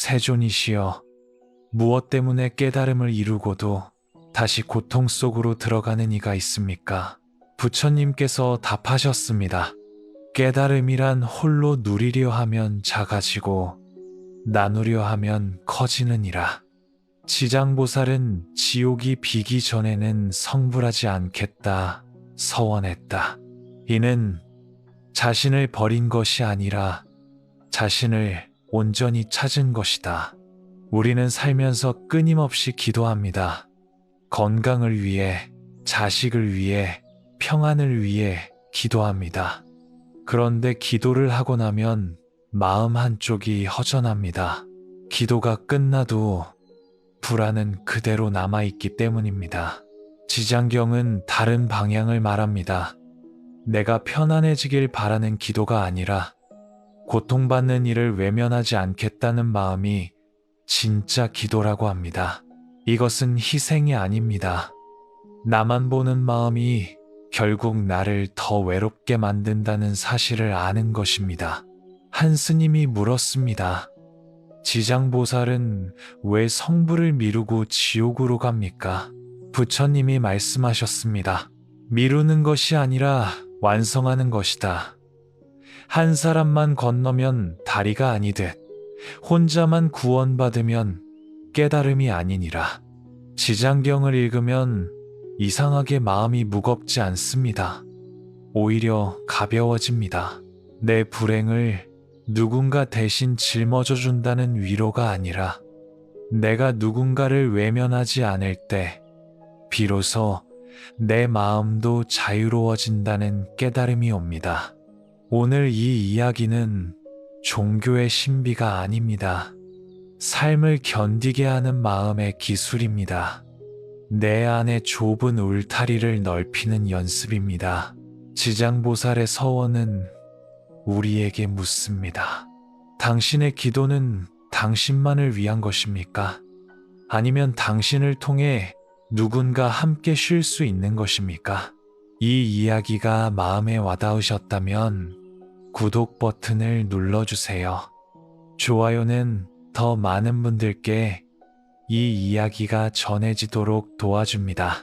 세존이시여, 무엇 때문에 깨달음을 이루고도 다시 고통 속으로 들어가는 이가 있습니까? 부처님께서 답하셨습니다. 깨달음이란 홀로 누리려 하면 작아지고 나누려 하면 커지느니라. 지장보살은 지옥이 비기 전에는 성불하지 않겠다 서원했다. 이는 자신을 버린 것이 아니라 자신을 온전히 찾은 것이다. 우리는 살면서 끊임없이 기도합니다. 건강을 위해, 자식을 위해, 평안을 위해 기도합니다. 그런데 기도를 하고 나면 마음 한쪽이 허전합니다. 기도가 끝나도 불안은 그대로 남아있기 때문입니다. 지장경은 다른 방향을 말합니다. 내가 편안해지길 바라는 기도가 아니라 고통받는 이를 외면하지 않겠다는 마음이 진짜 기도라고 합니다. 이것은 희생이 아닙니다. 나만 보는 마음이 결국 나를 더 외롭게 만든다는 사실을 아는 것입니다. 한 스님이 물었습니다. 지장보살은 왜 성불을 미루고 지옥으로 갑니까? 부처님이 말씀하셨습니다. 미루는 것이 아니라 완성하는 것이다. 한 사람만 건너면 다리가 아니듯 혼자만 구원받으면 깨달음이 아니니라. 지장경을 읽으면 이상하게 마음이 무겁지 않습니다. 오히려 가벼워집니다. 내 불행을 누군가 대신 짊어져 준다는 위로가 아니라 내가 누군가를 외면하지 않을 때 비로소 내 마음도 자유로워진다는 깨달음이 옵니다. 오늘 이 이야기는 종교의 신비가 아닙니다. 삶을 견디게 하는 마음의 기술입니다. 내 안의 좁은 울타리를 넓히는 연습입니다. 지장보살의 서원은 우리에게 묻습니다. 당신의 기도는 당신만을 위한 것입니까? 아니면 당신을 통해 누군가 함께 쉴 수 있는 것입니까? 이 이야기가 마음에 와닿으셨다면 구독 버튼을 눌러주세요. 좋아요는 더 많은 분들께 이 이야기가 전해지도록 도와줍니다.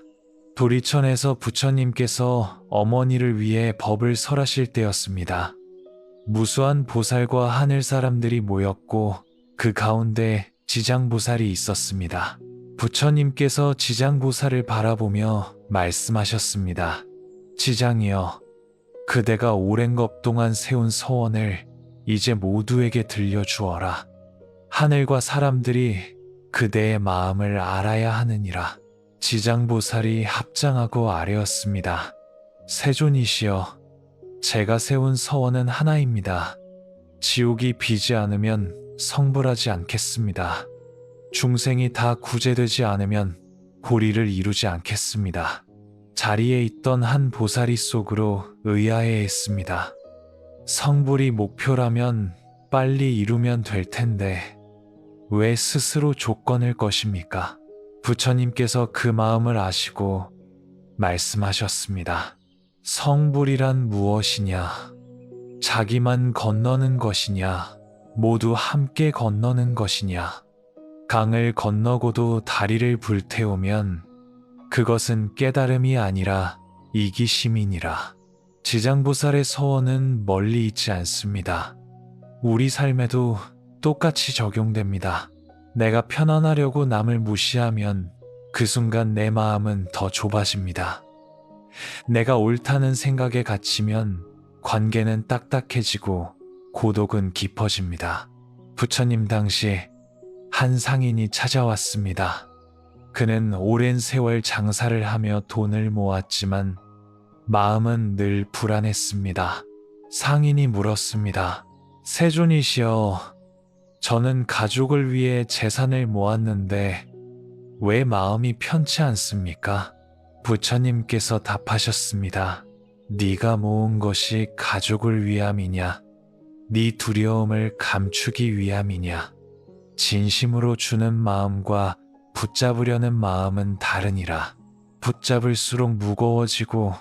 도리천에서 부처님께서 어머니를 위해 법을 설하실 때였습니다. 무수한 보살과 하늘 사람들이 모였고 그 가운데 지장보살이 있었습니다. 부처님께서 지장보살을 바라보며 말씀하셨습니다. 지장이여, 그대가 오랜 것 동안 세운 서원을 이제 모두에게 들려주어라. 하늘과 사람들이 그대의 마음을 알아야 하느니라. 지장보살이 합장하고 아뢰었습니다. 세존이시여, 제가 세운 서원은 하나입니다. 지옥이 비지 않으면 성불하지 않겠습니다. 중생이 다 구제되지 않으면 보리를 이루지 않겠습니다. 자리에 있던 한 보살이 속으로 의아해했습니다. 성불이 목표라면 빨리 이루면 될 텐데 왜 스스로 조건을 것입니까? 부처님께서 그 마음을 아시고 말씀하셨습니다. 성불이란 무엇이냐? 자기만 건너는 것이냐? 모두 함께 건너는 것이냐? 강을 건너고도 다리를 불태우면 그것은 깨달음이 아니라 이기심이니라. 지장보살의 서원은 멀리 있지 않습니다. 우리 삶에도 똑같이 적용됩니다. 내가 편안하려고 남을 무시하면 그 순간 내 마음은 더 좁아집니다. 내가 옳다는 생각에 갇히면 관계는 딱딱해지고 고독은 깊어집니다. 부처님 당시 한 상인이 찾아왔습니다. 그는 오랜 세월 장사를 하며 돈을 모았지만 마음은 늘 불안했습니다. 상인이 물었습니다. 세존이시여, 저는 가족을 위해 재산을 모았는데 왜 마음이 편치 않습니까? 부처님께서 답하셨습니다. 네가 모은 것이 가족을 위함이냐? 네 두려움을 감추기 위함이냐? 진심으로 주는 마음과 붙잡으려는 마음은 다르니라. 붙잡을수록 무거워지고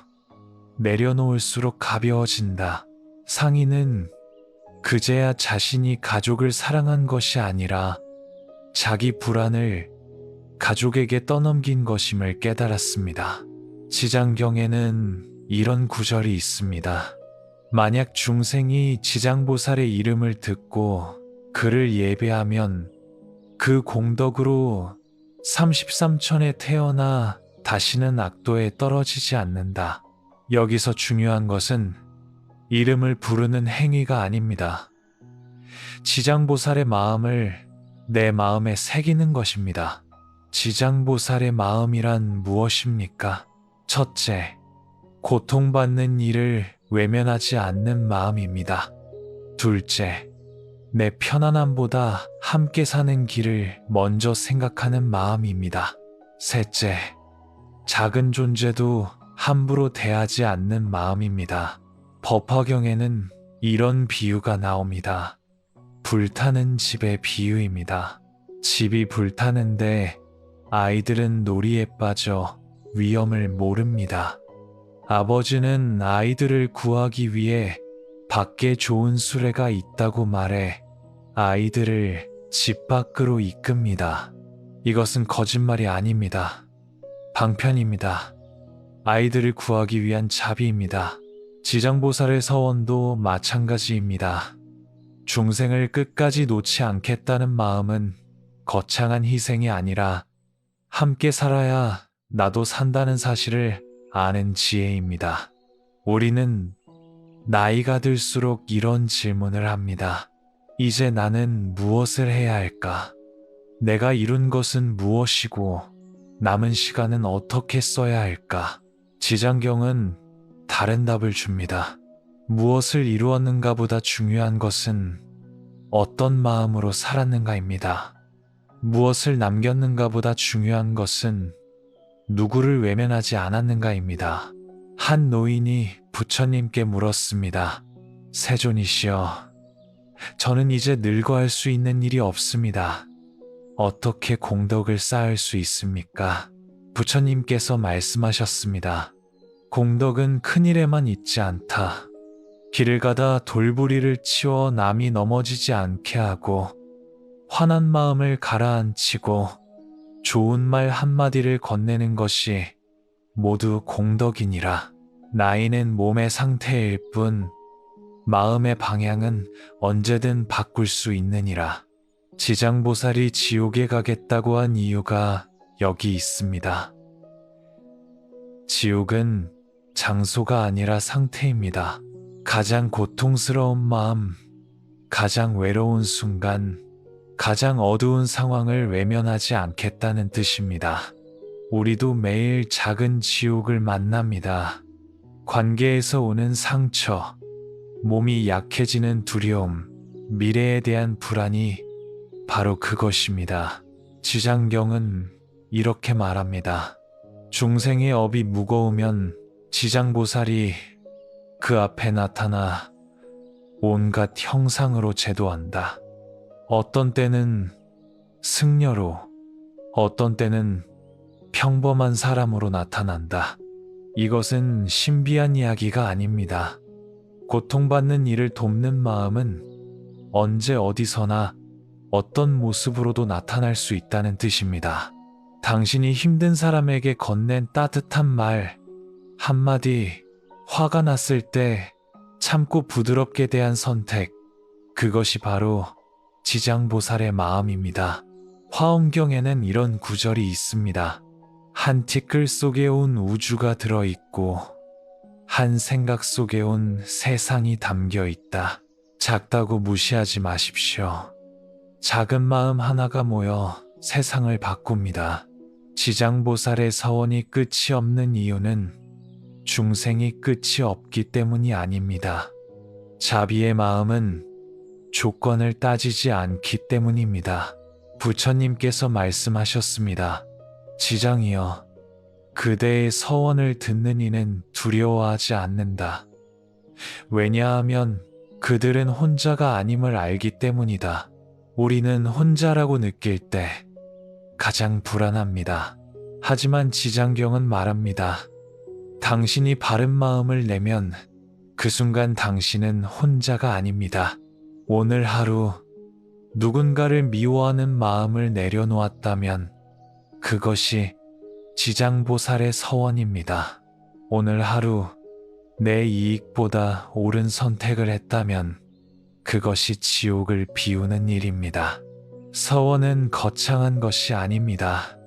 내려놓을수록 가벼워진다. 상인은 그제야 자신이 가족을 사랑한 것이 아니라 자기 불안을 가족에게 떠넘긴 것임을 깨달았습니다. 지장경에는 이런 구절이 있습니다. 만약 중생이 지장보살의 이름을 듣고 그를 예배하면 그 공덕으로 33천에 태어나 다시는 악도에 떨어지지 않는다. 여기서 중요한 것은 이름을 부르는 행위가 아닙니다. 지장보살의 마음을 내 마음에 새기는 것입니다. 지장보살의 마음이란 무엇입니까? 첫째, 고통받는 이를 외면하지 않는 마음입니다. 둘째, 내 편안함보다 함께 사는 길을 먼저 생각하는 마음입니다. 셋째, 작은 존재도 함부로 대하지 않는 마음입니다. 법화경에는 이런 비유가 나옵니다. 불타는 집의 비유입니다. 집이 불타는데 아이들은 놀이에 빠져 위험을 모릅니다. 아버지는 아이들을 구하기 위해 밖에 좋은 수레가 있다고 말해 아이들을 집 밖으로 이끕니다. 이것은 거짓말이 아닙니다. 방편입니다. 아이들을 구하기 위한 자비입니다. 지장보살의 서원도 마찬가지입니다. 중생을 끝까지 놓지 않겠다는 마음은 거창한 희생이 아니라 함께 살아야 나도 산다는 사실을 아는 지혜입니다. 우리는 나이가 들수록 이런 질문을 합니다. 이제 나는 무엇을 해야 할까? 내가 이룬 것은 무엇이고 남은 시간은 어떻게 써야 할까? 지장경은 다른 답을 줍니다. 무엇을 이루었는가 보다 중요한 것은 어떤 마음으로 살았는가입니다. 무엇을 남겼는가 보다 중요한 것은 누구를 외면하지 않았는가입니다. 한 노인이 부처님께 물었습니다. 세존이시여, 저는 이제 늙어 할 수 있는 일이 없습니다. 어떻게 공덕을 쌓을 수 있습니까? 부처님께서 말씀하셨습니다. 공덕은 큰 일에만 있지 않다. 길을 가다 돌부리를 치워 남이 넘어지지 않게 하고 화난 마음을 가라앉히고 좋은 말 한마디를 건네는 것이 모두 공덕이니라. 나이는 몸의 상태일 뿐 마음의 방향은 언제든 바꿀 수 있느니라. 지장보살이 지옥에 가겠다고 한 이유가 여기 있습니다. 지옥은 장소가 아니라 상태입니다. 가장 고통스러운 마음, 가장 외로운 순간, 가장 어두운 상황을 외면하지 않겠다는 뜻입니다. 우리도 매일 작은 지옥을 만납니다. 관계에서 오는 상처, 몸이 약해지는 두려움, 미래에 대한 불안이 바로 그것입니다. 지장경은 이렇게 말합니다. 중생의 업이 무거우면 지장보살이 그 앞에 나타나 온갖 형상으로 제도한다. 어떤 때는 승려로, 어떤 때는 평범한 사람으로 나타난다. 이것은 신비한 이야기가 아닙니다. 고통받는 이를 돕는 마음은 언제 어디서나 어떤 모습으로도 나타날 수 있다는 뜻입니다. 당신이 힘든 사람에게 건넨 따뜻한 말 한마디, 화가 났을 때 참고 부드럽게 대한 선택, 그것이 바로 지장보살의 마음입니다. 화엄경에는 이런 구절이 있습니다. 한 티끌 속에 온 우주가 들어있고 한 생각 속에 온 세상이 담겨 있다. 작다고 무시하지 마십시오. 작은 마음 하나가 모여 세상을 바꿉니다. 지장보살의 서원이 끝이 없는 이유는 중생이 끝이 없기 때문이 아닙니다. 자비의 마음은 조건을 따지지 않기 때문입니다. 부처님께서 말씀하셨습니다. 지장이여, 그대의 서원을 듣는 이는 두려워하지 않는다. 왜냐하면 그들은 혼자가 아님을 알기 때문이다. 우리는 혼자라고 느낄 때 가장 불안합니다. 하지만 지장경은 말합니다. 당신이 바른 마음을 내면 그 순간 당신은 혼자가 아닙니다. 오늘 하루 누군가를 미워하는 마음을 내려놓았다면 그것이 지장보살의 서원입니다. 오늘 하루 내 이익보다 옳은 선택을 했다면 그것이 지옥을 비우는 일입니다. 서원은 거창한 것이 아닙니다.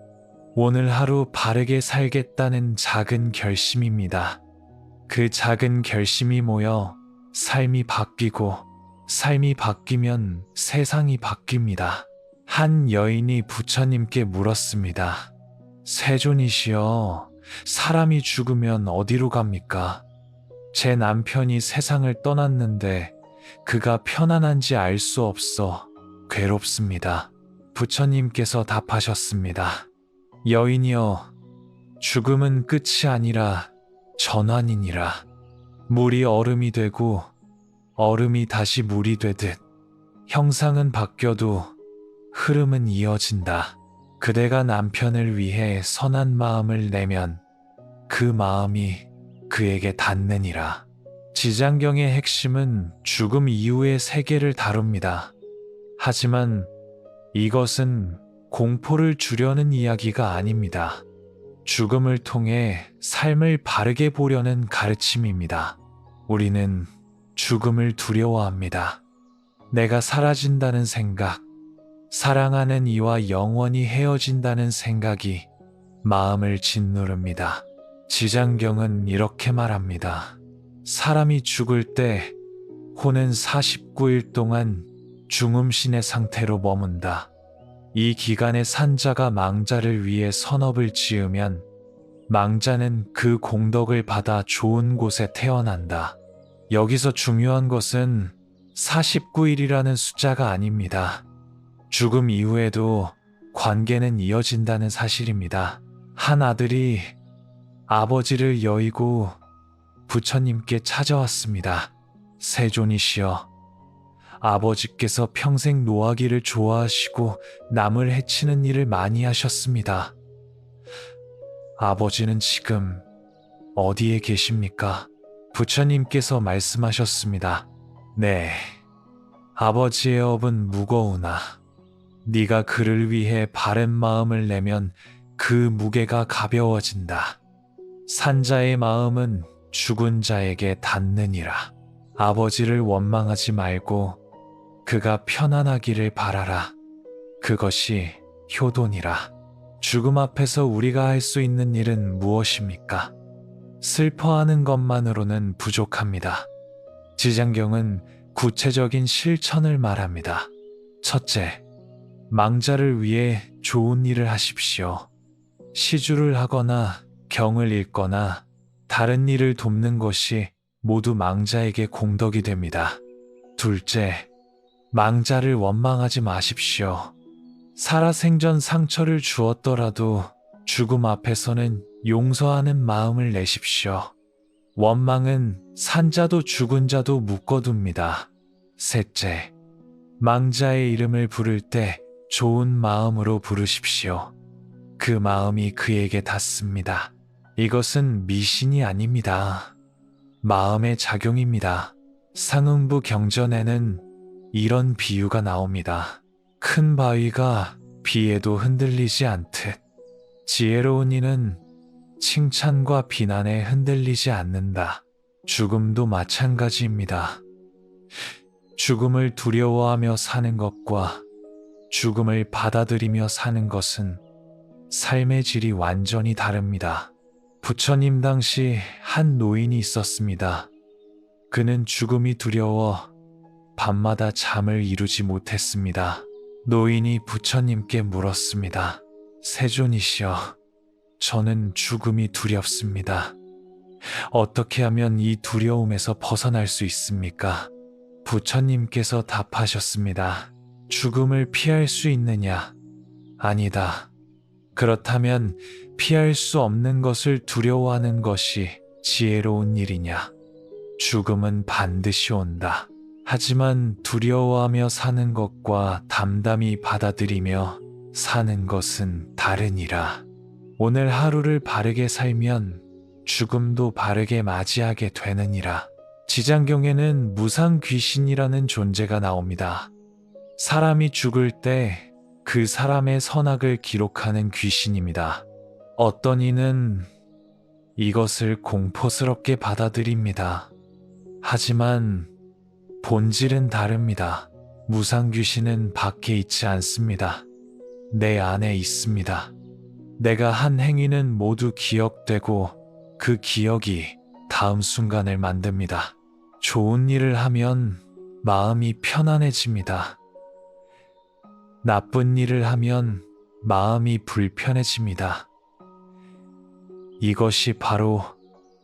오늘 하루 바르게 살겠다는 작은 결심입니다. 그 작은 결심이 모여 삶이 바뀌고 삶이 바뀌면 세상이 바뀝니다. 한 여인이 부처님께 물었습니다. 세존이시여, 사람이 죽으면 어디로 갑니까? 제 남편이 세상을 떠났는데 그가 편안한지 알 수 없어 괴롭습니다. 부처님께서 답하셨습니다. 여인이여, 죽음은 끝이 아니라 전환이니라. 물이 얼음이 되고 얼음이 다시 물이 되듯 형상은 바뀌어도 흐름은 이어진다. 그대가 남편을 위해 선한 마음을 내면 그 마음이 그에게 닿느니라. 지장경의 핵심은 죽음 이후의 세계를 다룹니다. 하지만 이것은 공포를 주려는 이야기가 아닙니다. 죽음을 통해 삶을 바르게 보려는 가르침입니다. 우리는 죽음을 두려워합니다. 내가 사라진다는 생각, 사랑하는 이와 영원히 헤어진다는 생각이 마음을 짓누릅니다. 지장경은 이렇게 말합니다. 사람이 죽을 때 혼은 49일 동안 중음신의 상태로 머문다. 이 기간에 산자가 망자를 위해 선업을 지으면 망자는 그 공덕을 받아 좋은 곳에 태어난다. 여기서 중요한 것은 49일이라는 숫자가 아닙니다. 죽음 이후에도 관계는 이어진다는 사실입니다. 한 아들이 아버지를 여의고 부처님께 찾아왔습니다. 세존이시여, 아버지께서 평생 노하기를 좋아하시고 남을 해치는 일을 많이 하셨습니다. 아버지는 지금 어디에 계십니까? 부처님께서 말씀하셨습니다. 네, 아버지의 업은 무거우나 네가 그를 위해 바른 마음을 내면 그 무게가 가벼워진다. 산자의 마음은 죽은 자에게 닿느니라. 아버지를 원망하지 말고 그가 편안하기를 바라라. 그것이 효도니라. 죽음 앞에서 우리가 할 수 있는 일은 무엇입니까? 슬퍼하는 것만으로는 부족합니다. 지장경은 구체적인 실천을 말합니다. 첫째, 망자를 위해 좋은 일을 하십시오. 시주를 하거나 경을 읽거나 다른 일을 돕는 것이 모두 망자에게 공덕이 됩니다. 둘째, 망자를 원망하지 마십시오. 살아생전 상처를 주었더라도 죽음 앞에서는 용서하는 마음을 내십시오. 원망은 산자도 죽은 자도 묶어둡니다. 셋째, 망자의 이름을 부를 때 좋은 마음으로 부르십시오. 그 마음이 그에게 닿습니다. 이것은 미신이 아닙니다. 마음의 작용입니다. 상응부 경전에는 이런 비유가 나옵니다. 큰 바위가 비에도 흔들리지 않듯 지혜로운 이는 칭찬과 비난에 흔들리지 않는다. 죽음도 마찬가지입니다. 죽음을 두려워하며 사는 것과 죽음을 받아들이며 사는 것은 삶의 질이 완전히 다릅니다. 부처님 당시 한 노인이 있었습니다. 그는 죽음이 두려워 밤마다 잠을 이루지 못했습니다. 노인이 부처님께 물었습니다. 세존이시여, 저는 죽음이 두렵습니다. 어떻게 하면 이 두려움에서 벗어날 수 있습니까? 부처님께서 답하셨습니다. 죽음을 피할 수 있느냐? 아니다. 그렇다면 피할 수 없는 것을 두려워하는 것이 지혜로운 일이냐? 죽음은 반드시 온다. 하지만 두려워하며 사는 것과 담담히 받아들이며 사는 것은 다르니라. 오늘 하루를 바르게 살면 죽음도 바르게 맞이하게 되느니라. 지장경에는 무상 귀신이라는 존재가 나옵니다. 사람이 죽을 때 그 사람의 선악을 기록하는 귀신입니다. 어떤 이는 이것을 공포스럽게 받아들입니다. 하지만 본질은 다릅니다. 무상귀신은 밖에 있지 않습니다. 내 안에 있습니다. 내가 한 행위는 모두 기억되고 그 기억이 다음 순간을 만듭니다. 좋은 일을 하면 마음이 편안해집니다. 나쁜 일을 하면 마음이 불편해집니다. 이것이 바로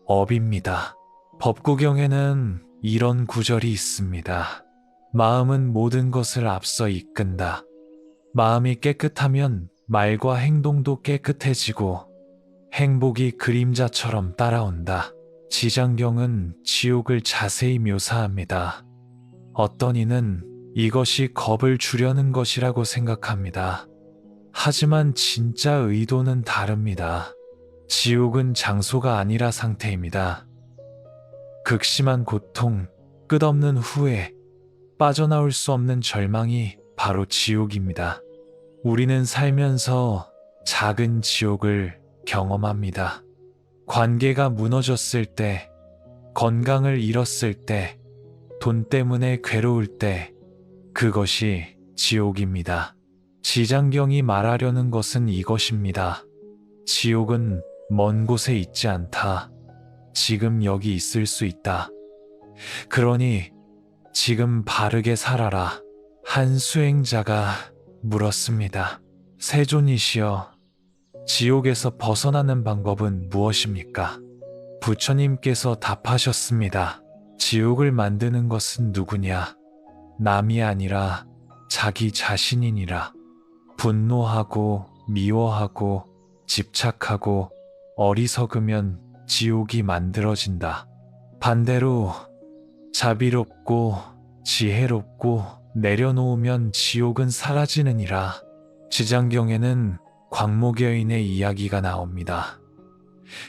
업입니다. 법구경에는 이런 구절이 있습니다. 마음은 모든 것을 앞서 이끈다. 마음이 깨끗하면 말과 행동도 깨끗해지고 행복이 그림자처럼 따라온다. 지장경은 지옥을 자세히 묘사합니다. 어떤 이는 이것이 겁을 주려는 것이라고 생각합니다. 하지만 진짜 의도는 다릅니다. 지옥은 장소가 아니라 상태입니다. 극심한 고통, 끝없는 후회, 빠져나올 수 없는 절망이 바로 지옥입니다. 우리는 살면서 작은 지옥을 경험합니다. 관계가 무너졌을 때, 건강을 잃었을 때, 돈 때문에 괴로울 때, 그것이 지옥입니다. 지장경이 말하려는 것은 이것입니다. 지옥은 먼 곳에 있지 않다. 지금 여기 있을 수 있다. 그러니 지금 바르게 살아라. 한 수행자가 물었습니다. 세존이시여, 지옥에서 벗어나는 방법은 무엇입니까? 부처님께서 답하셨습니다. 지옥을 만드는 것은 누구냐? 남이 아니라 자기 자신이니라. 분노하고 미워하고 집착하고 어리석으면 지옥이 만들어진다. 반대로 자비롭고 지혜롭고 내려놓으면 지옥은 사라지느니라. 지장경에는 광목 여인의 이야기가 나옵니다.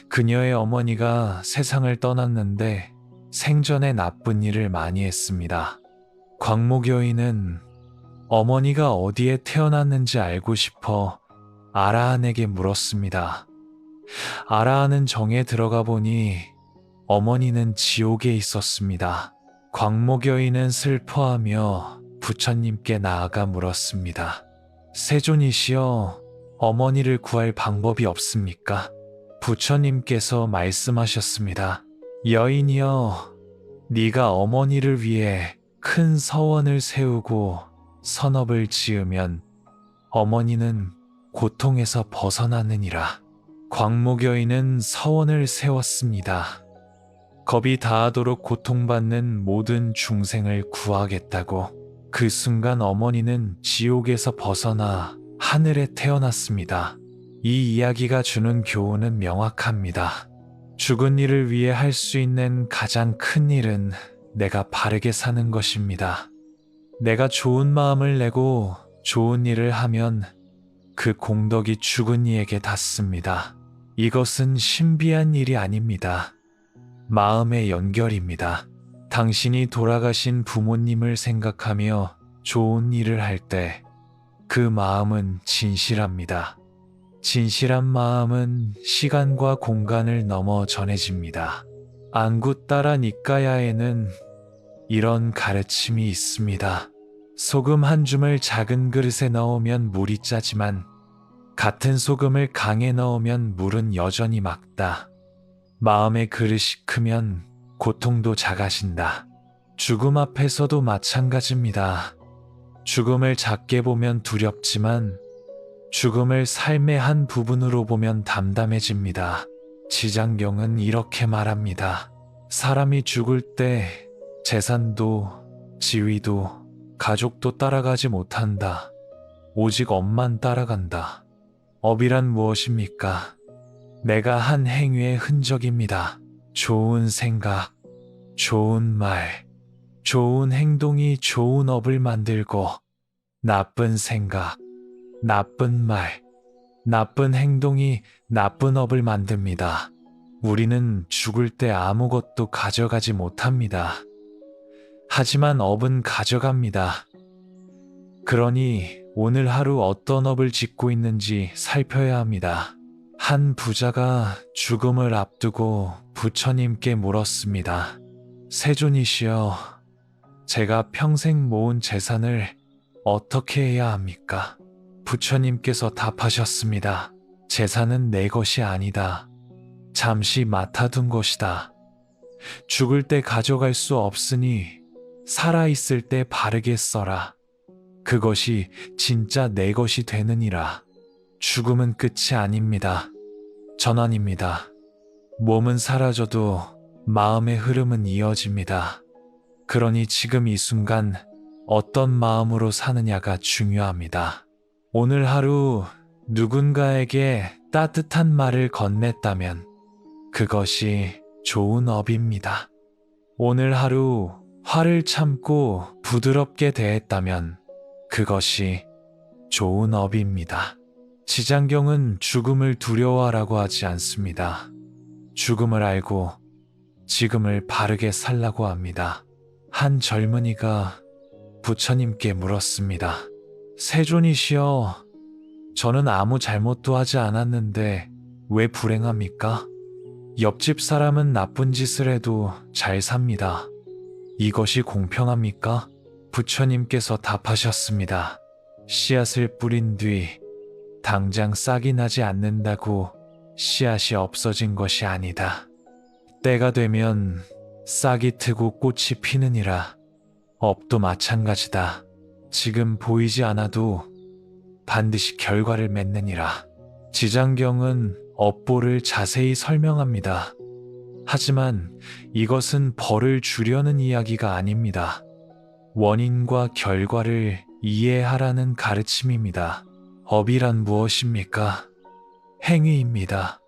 그녀의 어머니가 세상을 떠났는데 생전에 나쁜 일을 많이 했습니다. 광목 여인은 어머니가 어디에 태어났는지 알고 싶어 아라한에게 물었습니다. 아라한은 정에 들어가 보니 어머니는 지옥에 있었습니다. 광목 여인은 슬퍼하며 부처님께 나아가 물었습니다. 세존이시여, 어머니를 구할 방법이 없습니까? 부처님께서 말씀하셨습니다. 여인이여, 네가 어머니를 위해 큰 서원을 세우고 선업을 지으면 어머니는 고통에서 벗어나느니라. 광목 여인은 서원을 세웠습니다. 겁이 다하도록 고통받는 모든 중생을 구하겠다고. 그 순간 어머니는 지옥에서 벗어나 하늘에 태어났습니다. 이 이야기가 주는 교훈은 명확합니다. 죽은 이를 위해 할 수 있는 가장 큰 일은 내가 바르게 사는 것입니다. 내가 좋은 마음을 내고 좋은 일을 하면 그 공덕이 죽은 이에게 닿습니다. 이것은 신비한 일이 아닙니다. 마음의 연결입니다. 당신이 돌아가신 부모님을 생각하며 좋은 일을 할 때 그 마음은 진실합니다. 진실한 마음은 시간과 공간을 넘어 전해집니다. 안구따라 니까야에는 이런 가르침이 있습니다. 소금 한 줌을 작은 그릇에 넣으면 물이 짜지만 같은 소금을 강에 넣으면 물은 여전히 맑다. 마음의 그릇이 크면 고통도 작아진다. 죽음 앞에서도 마찬가지입니다. 죽음을 작게 보면 두렵지만 죽음을 삶의 한 부분으로 보면 담담해집니다. 지장경은 이렇게 말합니다. 사람이 죽을 때 재산도 지위도 가족도 따라가지 못한다. 오직 업만 따라간다. 업이란 무엇입니까? 내가 한 행위의 흔적입니다. 좋은 생각, 좋은 말, 좋은 행동이 좋은 업을 만들고 나쁜 생각, 나쁜 말, 나쁜 행동이 나쁜 업을 만듭니다. 우리는 죽을 때 아무것도 가져가지 못합니다. 하지만 업은 가져갑니다. 그러니 오늘 하루 어떤 업을 짓고 있는지 살펴야 합니다. 한 부자가 죽음을 앞두고 부처님께 물었습니다. 세존이시여, 제가 평생 모은 재산을 어떻게 해야 합니까? 부처님께서 답하셨습니다. 재산은 내 것이 아니다. 잠시 맡아둔 것이다. 죽을 때 가져갈 수 없으니 살아있을 때 바르게 써라. 그것이 진짜 내 것이 되느니라. 죽음은 끝이 아닙니다. 전환입니다. 몸은 사라져도 마음의 흐름은 이어집니다. 그러니 지금 이 순간 어떤 마음으로 사느냐가 중요합니다. 오늘 하루 누군가에게 따뜻한 말을 건넸다면 그것이 좋은 업입니다. 오늘 하루 화를 참고 부드럽게 대했다면 그것이 좋은 업입니다. 지장경은 죽음을 두려워하라고 하지 않습니다. 죽음을 알고 지금을 바르게 살라고 합니다. 한 젊은이가 부처님께 물었습니다. 세존이시여, 저는 아무 잘못도 하지 않았는데 왜 불행합니까? 옆집 사람은 나쁜 짓을 해도 잘 삽니다. 이것이 공평합니까? 부처님께서 답하셨습니다. 씨앗을 뿌린 뒤 당장 싹이 나지 않는다고 씨앗이 없어진 것이 아니다. 때가 되면 싹이 트고 꽃이 피느니라. 업도 마찬가지다. 지금 보이지 않아도 반드시 결과를 맺느니라. 지장경은 업보를 자세히 설명합니다. 하지만 이것은 벌을 주려는 이야기가 아닙니다. 원인과 결과를 이해하라는 가르침입니다. 업이란 무엇입니까? 행위입니다.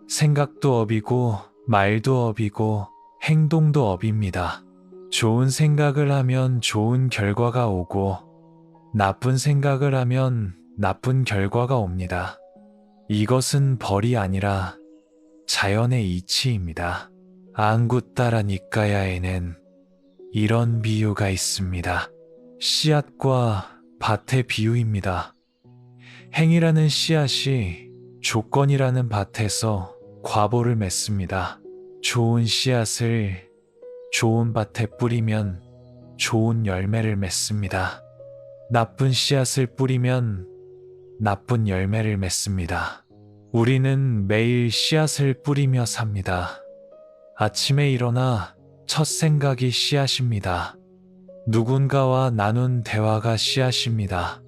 생각도 업이고 말도 업이고 행동도 업입니다. 좋은 생각을 하면 좋은 결과가 오고 나쁜 생각을 하면 나쁜 결과가 옵니다. 이것은 벌이 아니라 자연의 이치입니다. 앙구따라 니까야에는 이런 비유가 있습니다. 씨앗과 밭의 비유입니다. 행이라는 씨앗이 조건이라는 밭에서 과보를 맺습니다. 좋은 씨앗을 좋은 밭에 뿌리면 좋은 열매를 맺습니다. 나쁜 씨앗을 뿌리면 나쁜 열매를 맺습니다. 우리는 매일 씨앗을 뿌리며 삽니다. 아침에 일어나 첫 생각이 씨앗입니다. 누군가와 나눈 대화가 씨앗입니다.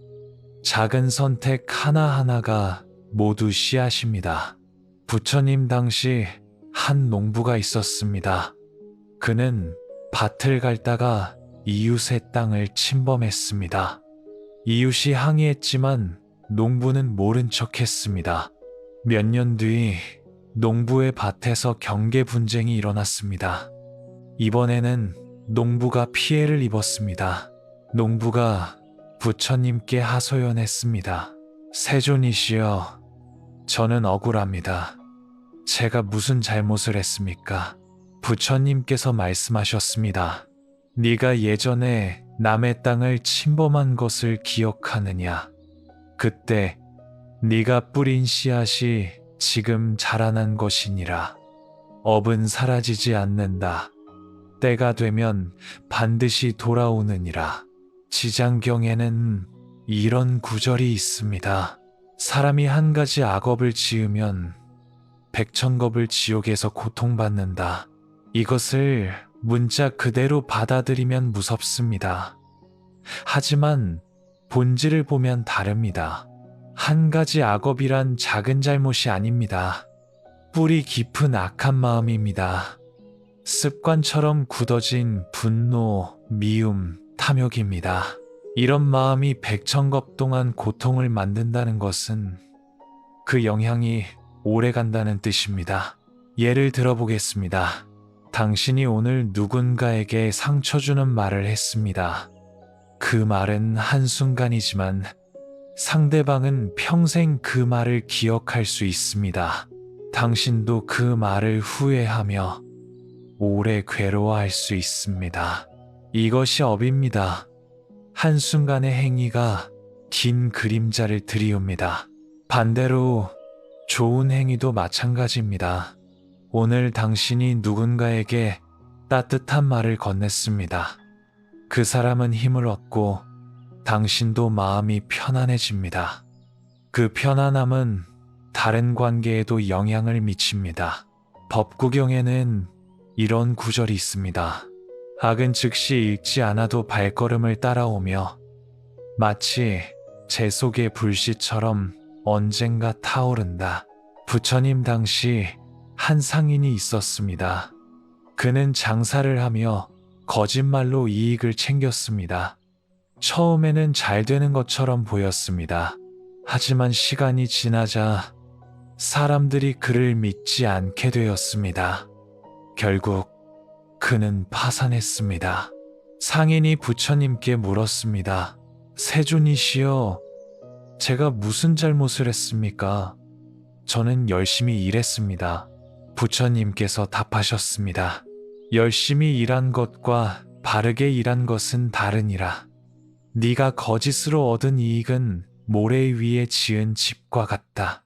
작은 선택 하나하나가 모두 씨앗입니다. 부처님 당시 한 농부가 있었습니다. 그는 밭을 갈다가 이웃의 땅을 침범했습니다. 이웃이 항의했지만 농부는 모른 척 했습니다. 몇 년 뒤 농부의 밭에서 경계 분쟁이 일어났습니다. 이번에는 농부가 피해를 입었습니다. 농부가 부처님께 하소연했습니다. 세존이시여, 저는 억울합니다. 제가 무슨 잘못을 했습니까? 부처님께서 말씀하셨습니다. 네가 예전에 남의 땅을 침범한 것을 기억하느냐? 그때 네가 뿌린 씨앗이 지금 자라난 것이니라. 업은 사라지지 않는다. 때가 되면 반드시 돌아오느니라. 지장경에는 이런 구절이 있습니다. 사람이 한 가지 악업을 지으면 백천겁을 지옥에서 고통받는다. 이것을 문자 그대로 받아들이면 무섭습니다. 하지만 본질을 보면 다릅니다. 한 가지 악업이란 작은 잘못이 아닙니다. 뿌리 깊은 악한 마음입니다. 습관처럼 굳어진 분노, 미움, 탐욕입니다. 이런 마음이 백천겁 동안 고통을 만든다는 것은 그 영향이 오래 간다는 뜻입니다. 예를 들어보겠습니다. 당신이 오늘 누군가에게 상처 주는 말을 했습니다. 그 말은 한순간이지만 상대방은 평생 그 말을 기억할 수 있습니다. 당신도 그 말을 후회하며 오래 괴로워할 수 있습니다. 이것이 업입니다. 한순간의 행위가 긴 그림자를 들이웁니다. 반대로 좋은 행위도 마찬가지입니다. 오늘 당신이 누군가에게 따뜻한 말을 건넸습니다. 그 사람은 힘을 얻고 당신도 마음이 편안해집니다. 그 편안함은 다른 관계에도 영향을 미칩니다. 법구경에는 이런 구절이 있습니다. 악은 즉시 읽지 않아도 발걸음을 따라오며 마치 재 속의 불씨처럼 언젠가 타오른다. 부처님 당시 한 상인이 있었습니다. 그는 장사를 하며 거짓말로 이익을 챙겼습니다. 처음에는 잘 되는 것처럼 보였습니다. 하지만 시간이 지나자 사람들이 그를 믿지 않게 되었습니다. 결국 그는 파산했습니다. 상인이 부처님께 물었습니다. 세존이시여, 제가 무슨 잘못을 했습니까? 저는 열심히 일했습니다. 부처님께서 답하셨습니다. 열심히 일한 것과 바르게 일한 것은 다르니라. 네가 거짓으로 얻은 이익은 모래 위에 지은 집과 같다.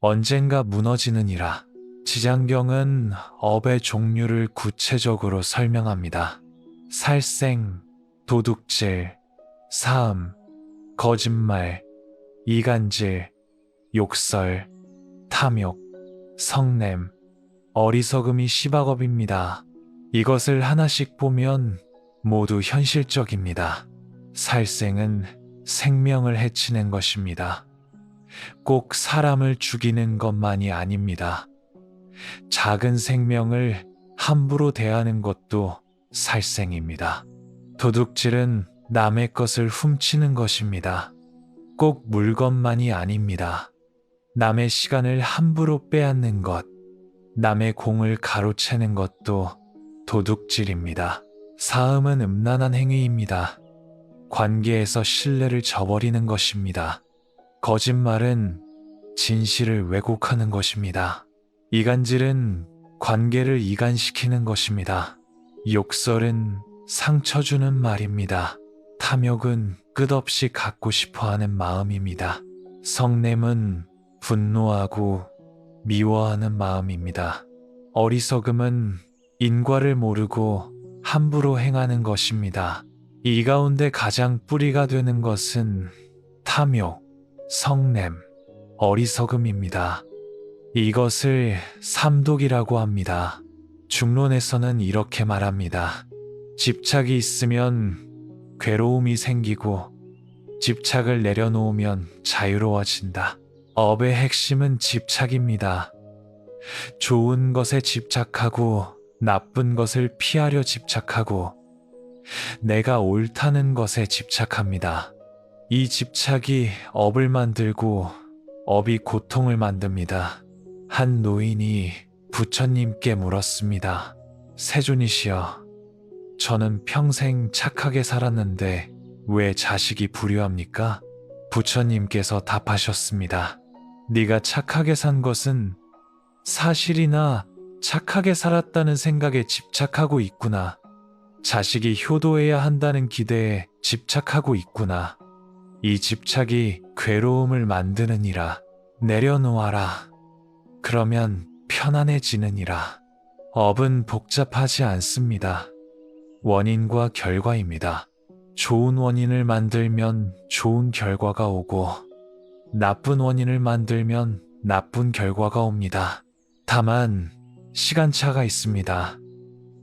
언젠가 무너지느니라. 지장경은 업의 종류를 구체적으로 설명합니다. 살생, 도둑질, 사음, 거짓말, 이간질, 욕설, 탐욕, 성냄, 어리석음이 10악업입니다. 이것을 하나씩 보면 모두 현실적입니다. 살생은 생명을 해치는 것입니다. 꼭 사람을 죽이는 것만이 아닙니다. 작은 생명을 함부로 대하는 것도 살생입니다. 도둑질은 남의 것을 훔치는 것입니다. 꼭 물건만이 아닙니다. 남의 시간을 함부로 빼앗는 것, 남의 공을 가로채는 것도 도둑질입니다. 사음은 음란한 행위입니다. 관계에서 신뢰를 저버리는 것입니다. 거짓말은 진실을 왜곡하는 것입니다. 이간질은 관계를 이간시키는 것입니다. 욕설은 상처 주는 말입니다. 탐욕은 끝없이 갖고 싶어 하는 마음입니다. 성냄은 분노하고 미워하는 마음입니다. 어리석음은 인과를 모르고 함부로 행하는 것입니다. 이 가운데 가장 뿌리가 되는 것은 탐욕, 성냄, 어리석음입니다. 이것을 삼독이라고 합니다. 중론에서는 이렇게 말합니다. 집착이 있으면 괴로움이 생기고 집착을 내려놓으면 자유로워진다. 업의 핵심은 집착입니다. 좋은 것에 집착하고 나쁜 것을 피하려 집착하고 내가 옳다는 것에 집착합니다. 이 집착이 업을 만들고 업이 고통을 만듭니다. 한 노인이 부처님께 물었습니다. 세존이시여, 저는 평생 착하게 살았는데 왜 자식이 불효합니까? 부처님께서 답하셨습니다. 네가 착하게 산 것은 사실이나 착하게 살았다는 생각에 집착하고 있구나. 자식이 효도해야 한다는 기대에 집착하고 있구나. 이 집착이 괴로움을 만드느니라. 내려놓아라. 그러면 편안해지느니라. 업은 복잡하지 않습니다. 원인과 결과입니다. 좋은 원인을 만들면 좋은 결과가 오고 나쁜 원인을 만들면 나쁜 결과가 옵니다. 다만 시간차가 있습니다.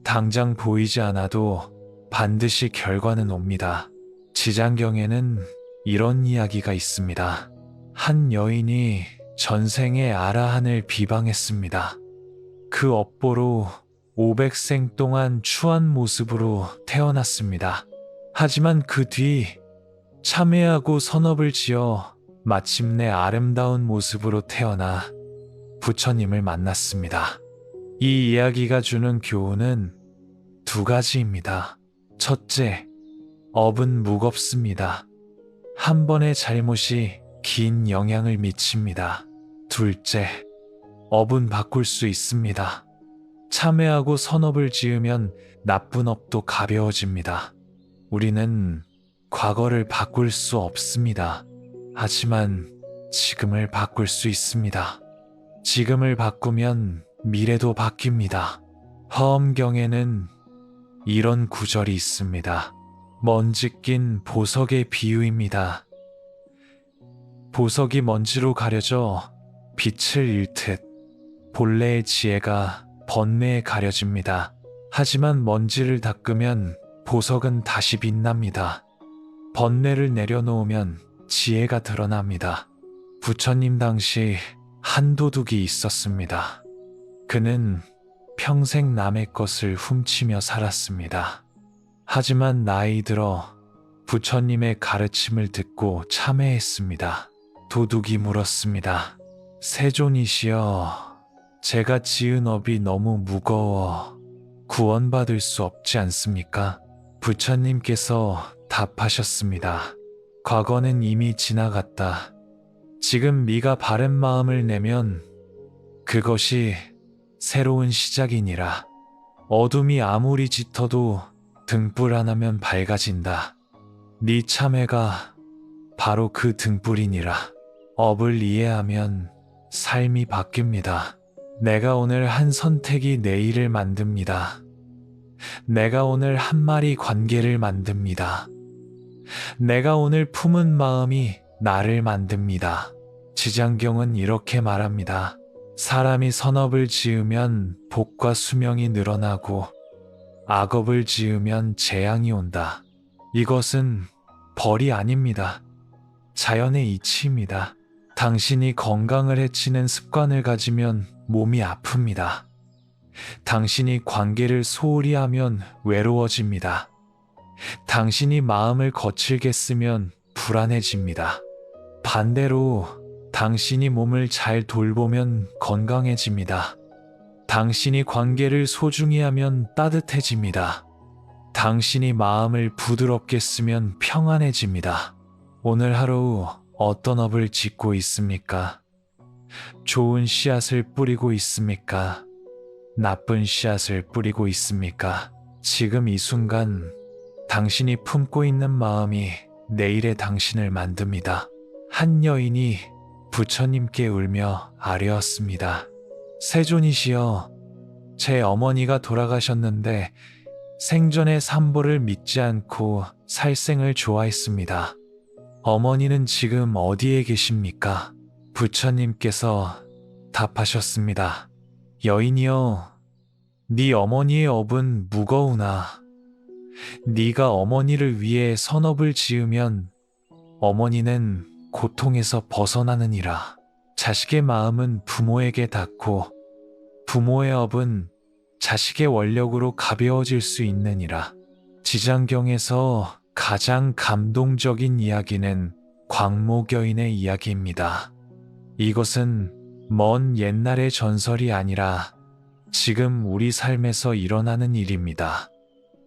당장 보이지 않아도 반드시 결과는 옵니다. 지장경에는 이런 이야기가 있습니다. 한 여인이 전생에 아라한을 비방했습니다. 그 업보로 500생 동안 추한 모습으로 태어났습니다. 하지만 그 뒤 참회하고 선업을 지어 마침내 아름다운 모습으로 태어나 부처님을 만났습니다. 이 이야기가 주는 교훈은 두 가지입니다. 첫째, 업은 무겁습니다. 한 번의 잘못이 긴 영향을 미칩니다. 둘째, 업은 바꿀 수 있습니다. 참회하고 선업을 지으면 나쁜 업도 가벼워집니다. 우리는 과거를 바꿀 수 없습니다. 하지만 지금을 바꿀 수 있습니다. 지금을 바꾸면 미래도 바뀝니다. 화엄경에는 이런 구절이 있습니다. 먼지 낀 보석의 비유입니다. 보석이 먼지로 가려져 빛을 잃듯 본래의 지혜가 번뇌에 가려집니다. 하지만 먼지를 닦으면 보석은 다시 빛납니다. 번뇌를 내려놓으면 지혜가 드러납니다. 부처님 당시 한 도둑이 있었습니다. 그는 평생 남의 것을 훔치며 살았습니다. 하지만 나이 들어 부처님의 가르침을 듣고 참회했습니다. 도둑이 물었습니다. 세존이시여, 제가 지은 업이 너무 무거워 구원받을 수 없지 않습니까? 부처님께서 답하셨습니다. 과거는 이미 지나갔다. 지금 네가 바른 마음을 내면 그것이 새로운 시작이니라. 어둠이 아무리 짙어도 등불 하나면 밝아진다. 네 참회가 바로 그 등불이니라. 업을 이해하면 삶이 바뀝니다. 내가 오늘 한 선택이 내일을 만듭니다. 내가 오늘 한 마리 관계를 만듭니다. 내가 오늘 품은 마음이 나를 만듭니다. 지장경은 이렇게 말합니다. 사람이 선업을 지으면 복과 수명이 늘어나고 악업을 지으면 재앙이 온다. 이것은 벌이 아닙니다. 자연의 이치입니다. 당신이 건강을 해치는 습관을 가지면 몸이 아픕니다. 당신이 관계를 소홀히 하면 외로워집니다. 당신이 마음을 거칠게 쓰면 불안해집니다. 반대로 당신이 몸을 잘 돌보면 건강해집니다. 당신이 관계를 소중히 하면 따뜻해집니다. 당신이 마음을 부드럽게 쓰면 평안해집니다. 오늘 하루 어떤 업을 짓고 있습니까? 좋은 씨앗을 뿌리고 있습니까? 나쁜 씨앗을 뿌리고 있습니까? 지금 이 순간 당신이 품고 있는 마음이 내일의 당신을 만듭니다. 한 여인이 부처님께 울며 아뢰었습니다. 세존이시여, 제 어머니가 돌아가셨는데 생전의 삼보를 믿지 않고 살생을 좋아했습니다. 어머니는 지금 어디에 계십니까? 부처님께서 답하셨습니다. 여인이여, 네 어머니의 업은 무거우나 네가 어머니를 위해 선업을 지으면 어머니는 고통에서 벗어나느니라. 자식의 마음은 부모에게 닿고 부모의 업은 자식의 원력으로 가벼워질 수 있느니라. 지장경에서 가장 감동적인 이야기는 광목여인의 이야기입니다. 이것은 먼 옛날의 전설이 아니라 지금 우리 삶에서 일어나는 일입니다.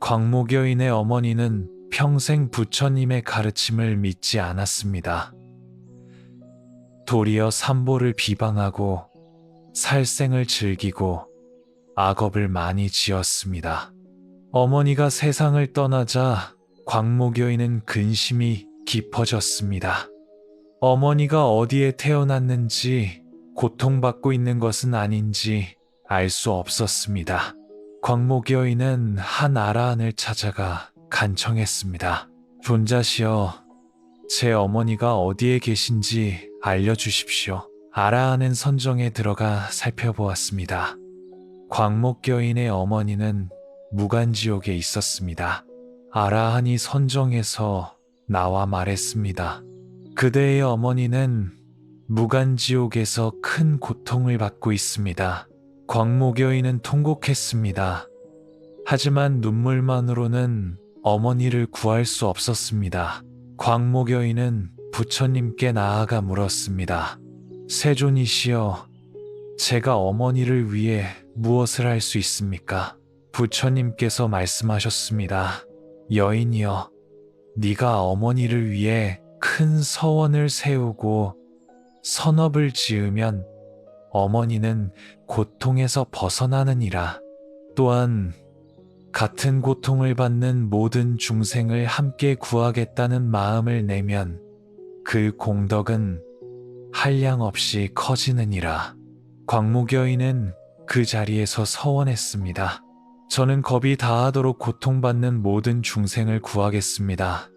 광목여인의 어머니는 평생 부처님의 가르침을 믿지 않았습니다. 도리어 삼보를 비방하고 살생을 즐기고 악업을 많이 지었습니다. 어머니가 세상을 떠나자 광목여인은 근심이 깊어졌습니다. 어머니가 어디에 태어났는지 고통받고 있는 것은 아닌지 알 수 없었습니다. 광목여인은 한 아라한을 찾아가 간청했습니다. 존자시여, 제 어머니가 어디에 계신지 알려주십시오. 아라한은 선정에 들어가 살펴보았습니다. 광목여인의 어머니는 무간지옥에 있었습니다. 아라한이 선정에서 나와 말했습니다. 그대의 어머니는 무간지옥에서 큰 고통을 받고 있습니다. 광목여인은 통곡했습니다. 하지만 눈물만으로는 어머니를 구할 수 없었습니다. 광목여인은 부처님께 나아가 물었습니다. 세존이시여, 제가 어머니를 위해 무엇을 할 수 있습니까? 부처님께서 말씀하셨습니다. 여인이여, 네가 어머니를 위해 큰 서원을 세우고 선업을 지으면 어머니는 고통에서 벗어나느니라. 또한 같은 고통을 받는 모든 중생을 함께 구하겠다는 마음을 내면 그 공덕은 한량없이 커지느니라. 광무여인은 그 자리에서 서원했습니다. 저는 겁이 다하도록 고통받는 모든 중생을 구하겠습니다.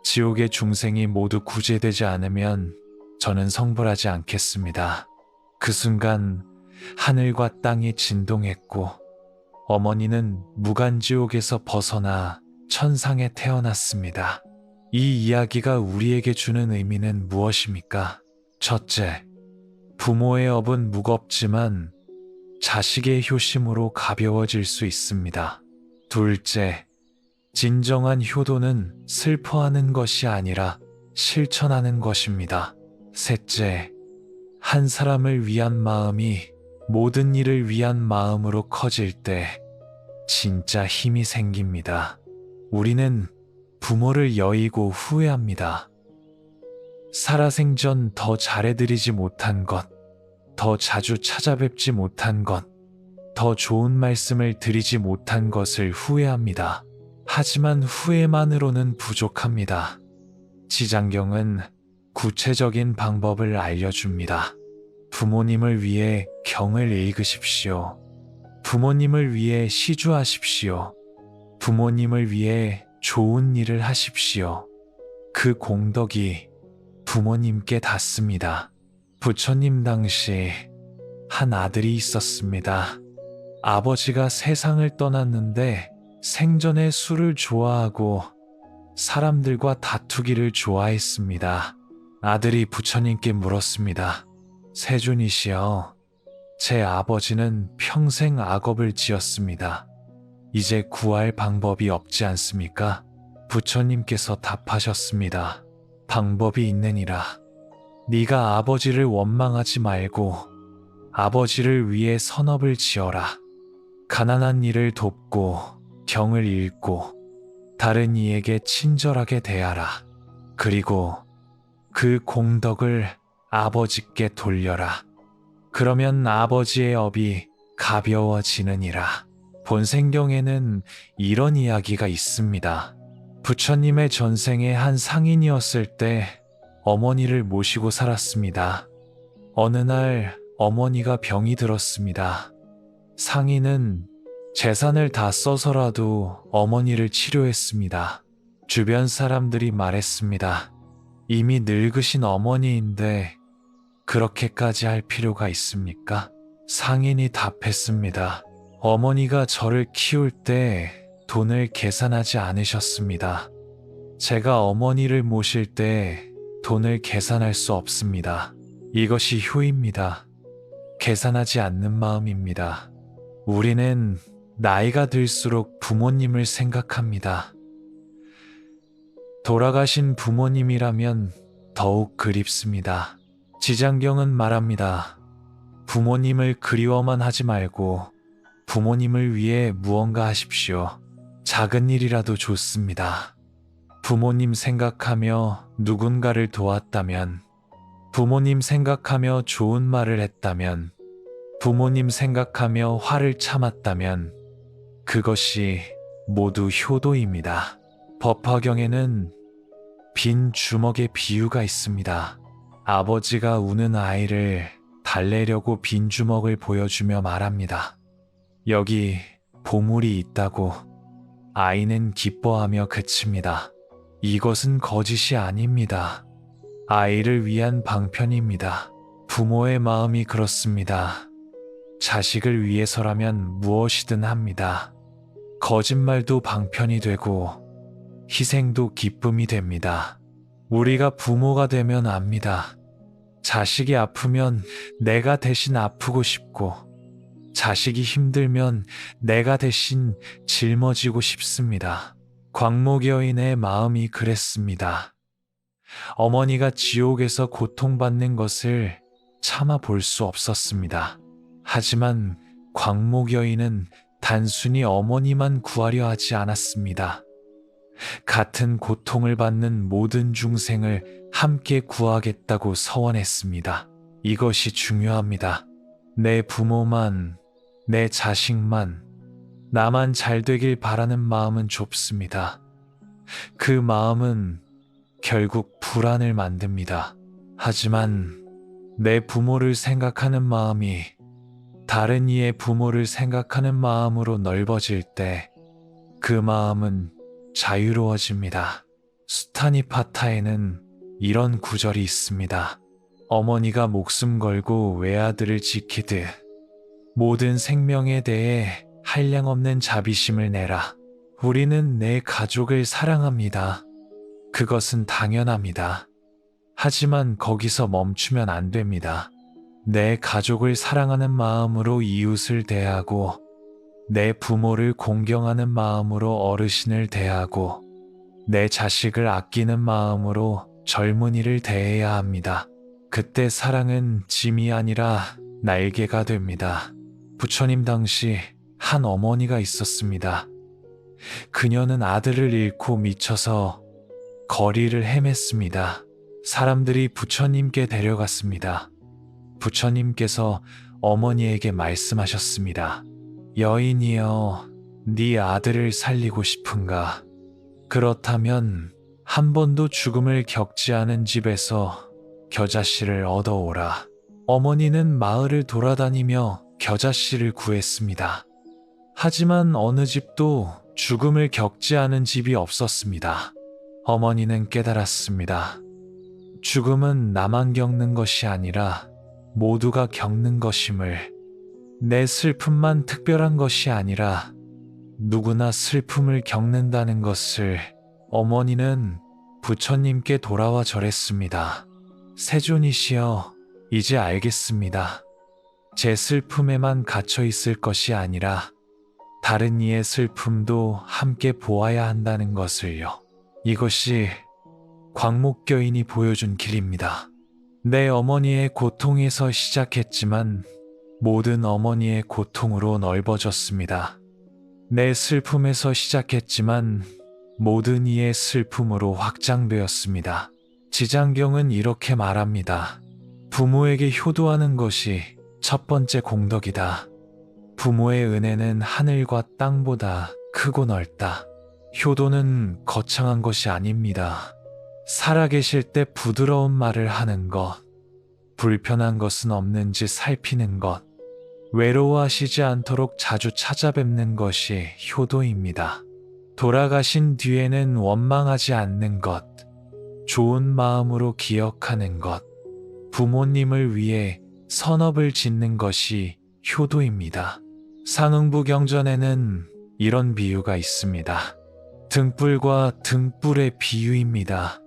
지옥의 중생이 모두 구제되지 않으면 저는 성불하지 않겠습니다. 그 순간 하늘과 땅이 진동했고 어머니는 무간지옥에서 벗어나 천상에 태어났습니다. 이 이야기가 우리에게 주는 의미는 무엇입니까? 첫째, 부모의 업은 무겁지만 자식의 효심으로 가벼워질 수 있습니다. 둘째, 진정한 효도는 슬퍼하는 것이 아니라 실천하는 것입니다. 셋째, 한 사람을 위한 마음이 모든 일을 위한 마음으로 커질 때 진짜 힘이 생깁니다. 우리는 부모를 여의고 후회합니다. 살아생전 더 잘해드리지 못한 것, 더 자주 찾아뵙지 못한 것, 더 좋은 말씀을 드리지 못한 것을 후회합니다. 하지만 후회만으로는 부족합니다. 지장경은 구체적인 방법을 알려줍니다. 부모님을 위해 경을 읽으십시오. 부모님을 위해 시주하십시오. 부모님을 위해 좋은 일을 하십시오. 그 공덕이 부모님께 닿습니다. 부처님 당시 한 아들이 있었습니다. 아버지가 세상을 떠났는데 생전에 술을 좋아하고 사람들과 다투기를 좋아했습니다. 아들이 부처님께 물었습니다. 세존이시여, 제 아버지는 평생 악업을 지었습니다. 이제 구할 방법이 없지 않습니까? 부처님께서 답하셨습니다. 방법이 있느니라. 네가 아버지를 원망하지 말고 아버지를 위해 선업을 지어라. 가난한 이를 돕고 경을 읽고 다른 이에게 친절하게 대하라. 그리고 그 공덕을 아버지께 돌려라. 그러면 아버지의 업이 가벼워지느니라. 본생경에는 이런 이야기가 있습니다. 부처님의 전생에 한 상인이었을 때 어머니를 모시고 살았습니다. 어느 날 어머니가 병이 들었습니다. 상인은 재산을 다 써서라도 어머니를 치료했습니다. 주변 사람들이 말했습니다. 이미 늙으신 어머니인데 그렇게까지 할 필요가 있습니까? 상인이 답했습니다. 어머니가 저를 키울 때 돈을 계산하지 않으셨습니다. 제가 어머니를 모실 때 돈을 계산할 수 없습니다. 이것이 효입니다. 계산하지 않는 마음입니다. 우리는 나이가 들수록 부모님을 생각합니다. 돌아가신 부모님이라면 더욱 그립습니다. 지장경은 말합니다. 부모님을 그리워만 하지 말고 부모님을 위해 무언가 하십시오. 작은 일이라도 좋습니다. 부모님 생각하며 누군가를 도왔다면, 부모님 생각하며 좋은 말을 했다면, 부모님 생각하며 화를 참았다면 그것이 모두 효도입니다. 법화경에는 빈 주먹의 비유가 있습니다. 아버지가 우는 아이를 달래려고 빈 주먹을 보여주며 말합니다. 여기 보물이 있다고. 아이는 기뻐하며 그칩니다. 이것은 거짓이 아닙니다. 아이를 위한 방편입니다. 부모의 마음이 그렇습니다. 자식을 위해서라면 무엇이든 합니다. 거짓말도 방편이 되고 희생도 기쁨이 됩니다. 우리가 부모가 되면 압니다. 자식이 아프면 내가 대신 아프고 싶고, 자식이 힘들면 내가 대신 짊어지고 싶습니다. 광목여인의 마음이 그랬습니다. 어머니가 지옥에서 고통받는 것을 참아 볼 수 없었습니다. 하지만 광목여인은 단순히 어머니만 구하려 하지 않았습니다. 같은 고통을 받는 모든 중생을 함께 구하겠다고 서원했습니다. 이것이 중요합니다. 내 부모만, 내 자식만, 나만 잘 되길 바라는 마음은 좁습니다. 그 마음은 결국 불안을 만듭니다. 하지만 내 부모를 생각하는 마음이 다른 이의 부모를 생각하는 마음으로 넓어질 때 그 마음은 자유로워집니다. 수타니파타에는 이런 구절이 있습니다. 어머니가 목숨 걸고 외아들을 지키듯 모든 생명에 대해 한량없는 자비심을 내라. 우리는 내 가족을 사랑합니다. 그것은 당연합니다. 하지만 거기서 멈추면 안 됩니다. 내 가족을 사랑하는 마음으로 이웃을 대하고 내 부모를 공경하는 마음으로 어르신을 대하고 내 자식을 아끼는 마음으로 젊은이를 대해야 합니다. 그때 사랑은 짐이 아니라 날개가 됩니다. 부처님 당시 한 어머니가 있었습니다. 그녀는 아들을 잃고 미쳐서 거리를 헤맸습니다. 사람들이 부처님께 데려갔습니다. 부처님께서 어머니에게 말씀하셨습니다. 여인이여, 네 아들을 살리고 싶은가? 그렇다면 한 번도 죽음을 겪지 않은 집에서 겨자씨를 얻어오라. 어머니는 마을을 돌아다니며 겨자씨를 구했습니다. 하지만 어느 집도 죽음을 겪지 않은 집이 없었습니다. 어머니는 깨달았습니다. 죽음은 나만 겪는 것이 아니라 모두가 겪는 것임을, 내 슬픔만 특별한 것이 아니라 누구나 슬픔을 겪는다는 것을 어머니는 부처님께 돌아와 절했습니다. 세존이시여, 이제 알겠습니다. 제 슬픔에만 갇혀 있을 것이 아니라 다른 이의 슬픔도 함께 보아야 한다는 것을요. 이것이 광목교인이 보여준 길입니다. 내 어머니의 고통에서 시작했지만 모든 어머니의 고통으로 넓어졌습니다. 내 슬픔에서 시작했지만 모든 이의 슬픔으로 확장되었습니다. 지장경은 이렇게 말합니다. 부모에게 효도하는 것이 첫 번째 공덕이다. 부모의 은혜는 하늘과 땅보다 크고 넓다. 효도는 거창한 것이 아닙니다. 살아계실 때 부드러운 말을 하는 것, 불편한 것은 없는지 살피는 것, 외로워하시지 않도록 자주 찾아뵙는 것이 효도입니다. 돌아가신 뒤에는 원망하지 않는 것, 좋은 마음으로 기억하는 것, 부모님을 위해 선업을 짓는 것이 효도입니다. 상응부 경전에는 이런 비유가 있습니다. 등불과 등불의 비유입니다.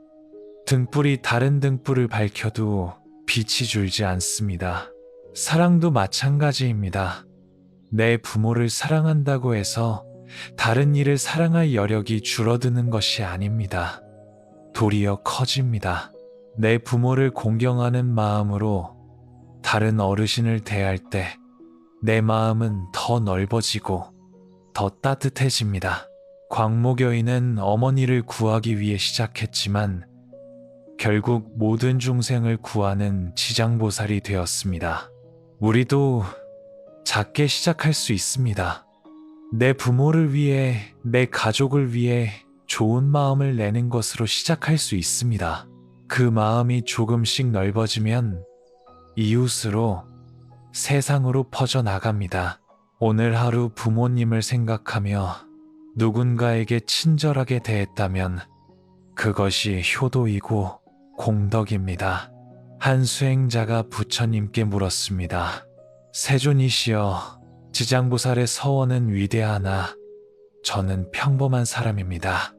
등불이 다른 등불을 밝혀도 빛이 줄지 않습니다. 사랑도 마찬가지입니다. 내 부모를 사랑한다고 해서 다른 이를 사랑할 여력이 줄어드는 것이 아닙니다. 도리어 커집니다. 내 부모를 공경하는 마음으로 다른 어르신을 대할 때 내 마음은 더 넓어지고 더 따뜻해집니다. 광목여인은 어머니를 구하기 위해 시작했지만 결국 모든 중생을 구하는 지장보살이 되었습니다. 우리도 작게 시작할 수 있습니다. 내 부모를 위해, 내 가족을 위해 좋은 마음을 내는 것으로 시작할 수 있습니다. 그 마음이 조금씩 넓어지면 이웃으로, 세상으로 퍼져나갑니다. 오늘 하루 부모님을 생각하며 누군가에게 친절하게 대했다면 그것이 효도이고 공덕입니다. 한 수행자가 부처님께 물었습니다. 세존이시여, 지장보살의 서원은 위대하나 저는 평범한 사람입니다.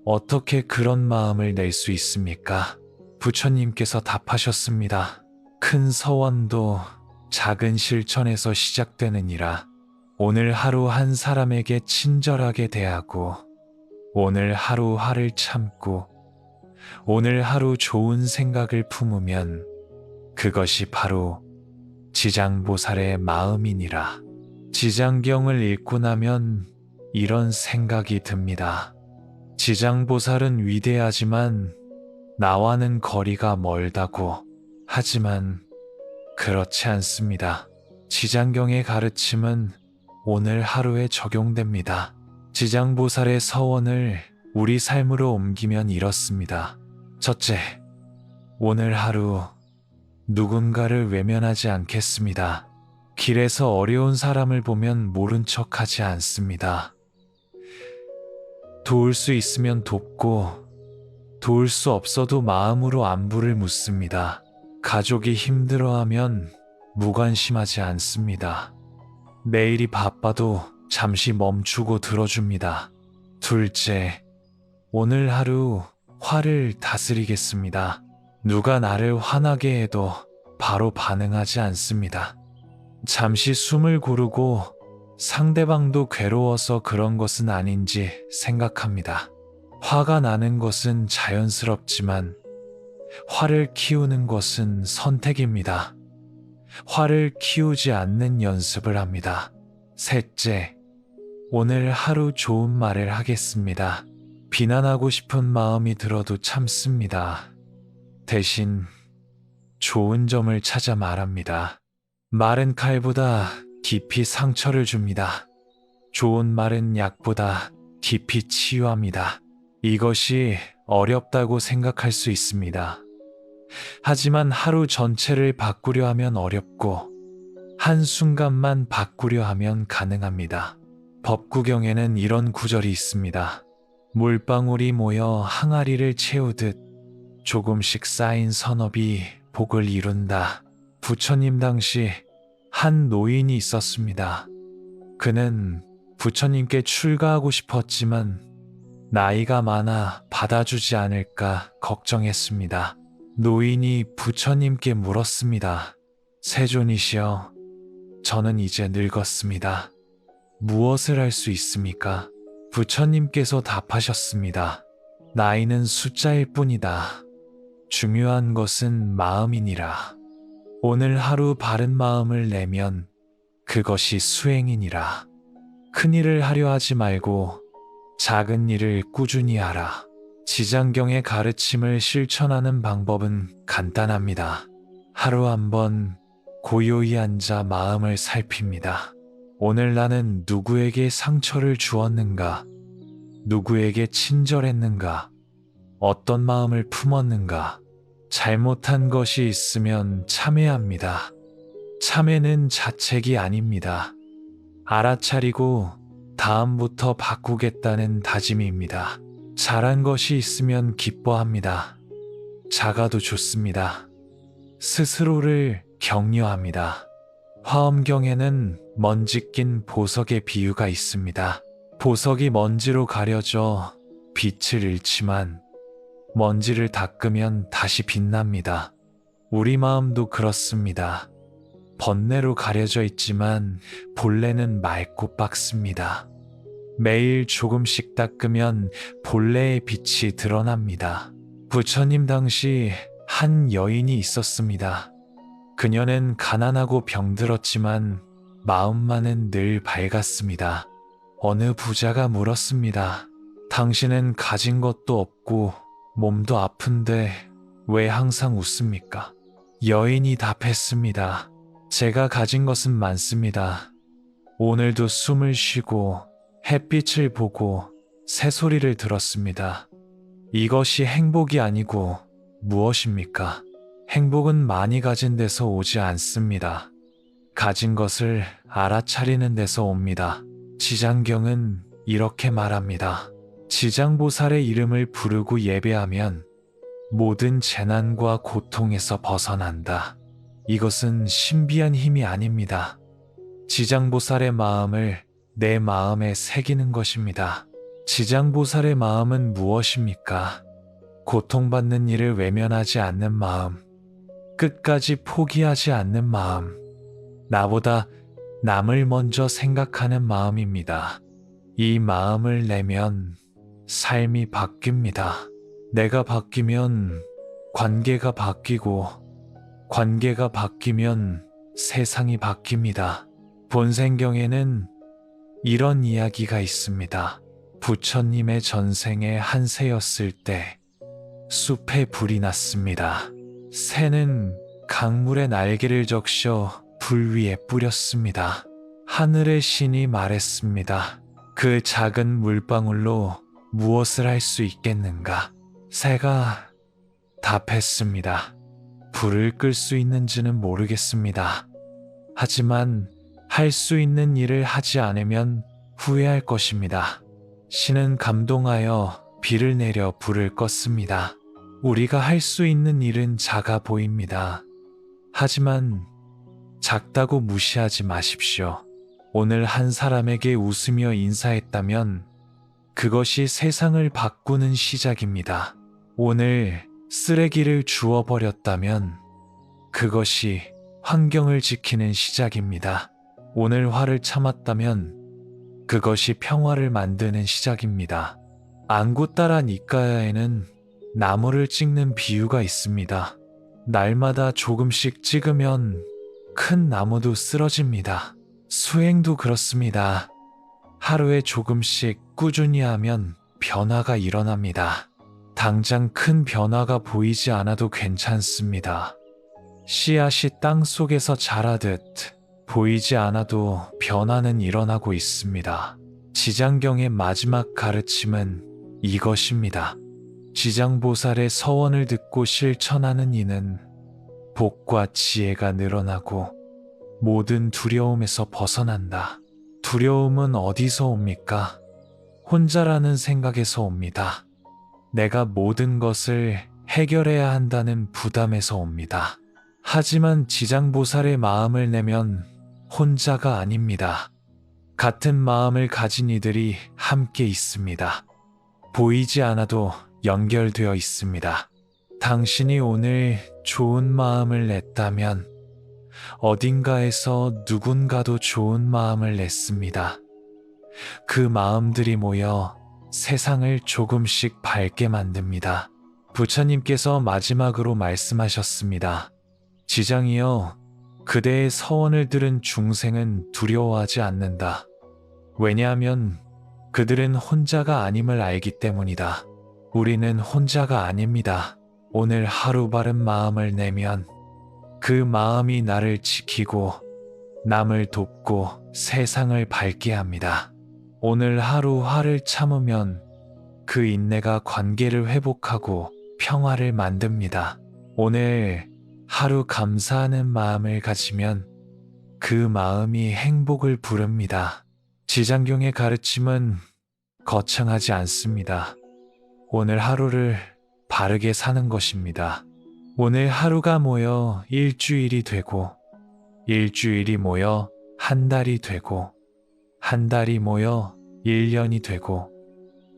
어떻게 그런 마음을 낼 수 있습니까? 부처님께서 답하셨습니다. 큰 서원도 작은 실천에서 시작되느니라. 오늘 하루 한 사람에게 친절하게 대하고, 오늘 하루 화를 참고, 오늘 하루 좋은 생각을 품으면 그것이 바로 지장보살의 마음이니라. 지장경을 읽고 나면 이런 생각이 듭니다. 지장보살은 위대하지만 나와는 거리가 멀다고. 하지만 그렇지 않습니다. 지장경의 가르침은 오늘 하루에 적용됩니다. 지장보살의 서원을 우리 삶으로 옮기면 이렇습니다. 첫째, 오늘 하루 누군가를 외면하지 않겠습니다. 길에서 어려운 사람을 보면 모른 척하지 않습니다. 도울 수 있으면 돕고, 도울 수 없어도 마음으로 안부를 묻습니다. 가족이 힘들어하면 무관심하지 않습니다. 내일이 바빠도 잠시 멈추고 들어줍니다. 둘째, 오늘 하루 화를 다스리겠습니다. 누가 나를 화나게 해도 바로 반응하지 않습니다. 잠시 숨을 고르고 상대방도 괴로워서 그런 것은 아닌지 생각합니다. 화가 나는 것은 자연스럽지만 화를 키우는 것은 선택입니다. 화를 키우지 않는 연습을 합니다. 셋째, 오늘 하루 좋은 말을 하겠습니다. 비난하고 싶은 마음이 들어도 참습니다. 대신 좋은 점을 찾아 말합니다. 말은 칼보다 깊이 상처를 줍니다. 좋은 말은 약보다 깊이 치유합니다. 이것이 어렵다고 생각할 수 있습니다. 하지만 하루 전체를 바꾸려 하면 어렵고 한순간만 바꾸려 하면 가능합니다. 법구경에는 이런 구절이 있습니다. 물방울이 모여 항아리를 채우듯 조금씩 쌓인 선업이 복을 이룬다. 부처님 당시 한 노인이 있었습니다. 그는 부처님께 출가하고 싶었지만 나이가 많아 받아주지 않을까 걱정했습니다. 노인이 부처님께 물었습니다. 세존이시여, 저는 이제 늙었습니다. 무엇을 할 수 있습니까? 부처님께서 답하셨습니다. 나이는 숫자일 뿐이다. 중요한 것은 마음이니라. 오늘 하루 바른 마음을 내면 그것이 수행이니라. 큰 일을 하려 하지 말고 작은 일을 꾸준히 하라. 지장경의 가르침을 실천하는 방법은 간단합니다. 하루 한 번 고요히 앉아 마음을 살핍니다. 오늘 나는 누구에게 상처를 주었는가? 누구에게 친절했는가? 어떤 마음을 품었는가? 잘못한 것이 있으면 참회합니다. 참회는 자책이 아닙니다. 알아차리고 다음부터 바꾸겠다는 다짐입니다. 잘한 것이 있으면 기뻐합니다. 작아도 좋습니다. 스스로를 격려합니다. 화엄경에는 먼지 낀 보석의 비유가 있습니다. 보석이 먼지로 가려져 빛을 잃지만 먼지를 닦으면 다시 빛납니다. 우리 마음도 그렇습니다. 번뇌로 가려져 있지만 본래는 맑고 빡습니다. 매일 조금씩 닦으면 본래의 빛이 드러납니다. 부처님 당시 한 여인이 있었습니다. 그녀는 가난하고 병들었지만 마음만은 늘 밝았습니다. 어느 부자가 물었습니다. 당신은 가진 것도 없고 몸도 아픈데 왜 항상 웃습니까? 여인이 답했습니다. 제가 가진 것은 많습니다. 오늘도 숨을 쉬고 햇빛을 보고 새소리를 들었습니다. 이것이 행복이 아니고 무엇입니까? 행복은 많이 가진 데서 오지 않습니다. 가진 것을 알아차리는 데서 옵니다. 지장경은 이렇게 말합니다. 지장보살의 이름을 부르고 예배하면 모든 재난과 고통에서 벗어난다. 이것은 신비한 힘이 아닙니다. 지장보살의 마음을 내 마음에 새기는 것입니다. 지장보살의 마음은 무엇입니까? 고통받는 일을 외면하지 않는 마음, 끝까지 포기하지 않는 마음, 나보다 남을 먼저 생각하는 마음입니다. 이 마음을 내면 삶이 바뀝니다. 내가 바뀌면 관계가 바뀌고, 관계가 바뀌면 세상이 바뀝니다. 본생경에는 이런 이야기가 있습니다. 부처님의 전생에 한 새였을 때 숲에 불이 났습니다. 새는 강물에 날개를 적셔 불 위에 뿌렸습니다. 하늘의 신이 말했습니다. 그 작은 물방울로 무엇을 할 수 있겠는가? 새가 답했습니다. 불을 끌 수 있는지는 모르겠습니다. 하지만 할 수 있는 일을 하지 않으면 후회할 것입니다. 신은 감동하여 비를 내려 불을 껐습니다. 우리가 할 수 있는 일은 작아 보입니다. 하지만 작다고 무시하지 마십시오. 오늘 한 사람에게 웃으며 인사했다면 그것이 세상을 바꾸는 시작입니다. 오늘 쓰레기를 주워버렸다면 그것이 환경을 지키는 시작입니다. 오늘 화를 참았다면 그것이 평화를 만드는 시작입니다. 안구 따라 니까야에는 나무를 찍는 비유가 있습니다. 날마다 조금씩 찍으면 큰 나무도 쓰러집니다. 수행도 그렇습니다. 하루에 조금씩 꾸준히 하면 변화가 일어납니다. 당장 큰 변화가 보이지 않아도 괜찮습니다. 씨앗이 땅 속에서 자라듯 보이지 않아도 변화는 일어나고 있습니다. 지장경의 마지막 가르침은 이것입니다. 지장보살의 서원을 듣고 실천하는 이는 복과 지혜가 늘어나고 모든 두려움에서 벗어난다. 두려움은 어디서 옵니까? 혼자라는 생각에서 옵니다. 내가 모든 것을 해결해야 한다는 부담에서 옵니다. 하지만 지장보살의 마음을 내면 혼자가 아닙니다. 같은 마음을 가진 이들이 함께 있습니다. 보이지 않아도 연결되어 있습니다. 당신이 오늘 좋은 마음을 냈다면 어딘가에서 누군가도 좋은 마음을 냈습니다. 그 마음들이 모여 세상을 조금씩 밝게 만듭니다. 부처님께서 마지막으로 말씀하셨습니다. 지장이여, 그대의 서원을 들은 중생은 두려워하지 않는다. 왜냐하면 그들은 혼자가 아님을 알기 때문이다. 우리는 혼자가 아닙니다. 오늘 하루 바른 마음을 내면 그 마음이 나를 지키고 남을 돕고 세상을 밝게 합니다. 오늘 하루 화를 참으면 그 인내가 관계를 회복하고 평화를 만듭니다. 오늘 하루 감사하는 마음을 가지면 그 마음이 행복을 부릅니다. 지장경의 가르침은 거창하지 않습니다. 오늘 하루를 바르게 사는 것입니다. 오늘 하루가 모여 일주일이 되고, 일주일이 모여 한 달이 되고, 한 달이 모여 1년이 되고,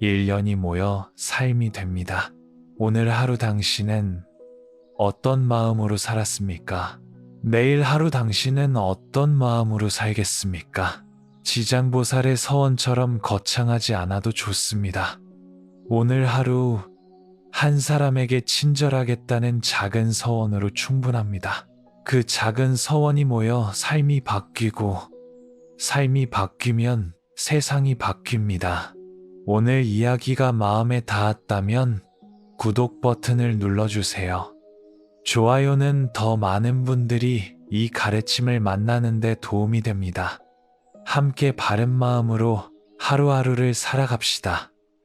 1년이 모여 삶이 됩니다. 오늘 하루 당신은 어떤 마음으로 살았습니까? 내일 하루 당신은 어떤 마음으로 살겠습니까? 지장보살의 서원처럼 거창하지 않아도 좋습니다. 오늘 하루 한 사람에게 친절하겠다는 작은 서원으로 충분합니다. 그 작은 서원이 모여 삶이 바뀌고, 삶이 바뀌면 세상이 바뀝니다. 오늘 이야기가 마음에 닿았다면 구독 버튼을 눌러주세요. 좋아요는 더 많은 분들이 이 가르침을 만나는 데 도움이 됩니다. 함께 바른 마음으로 하루하루를 살아갑시다.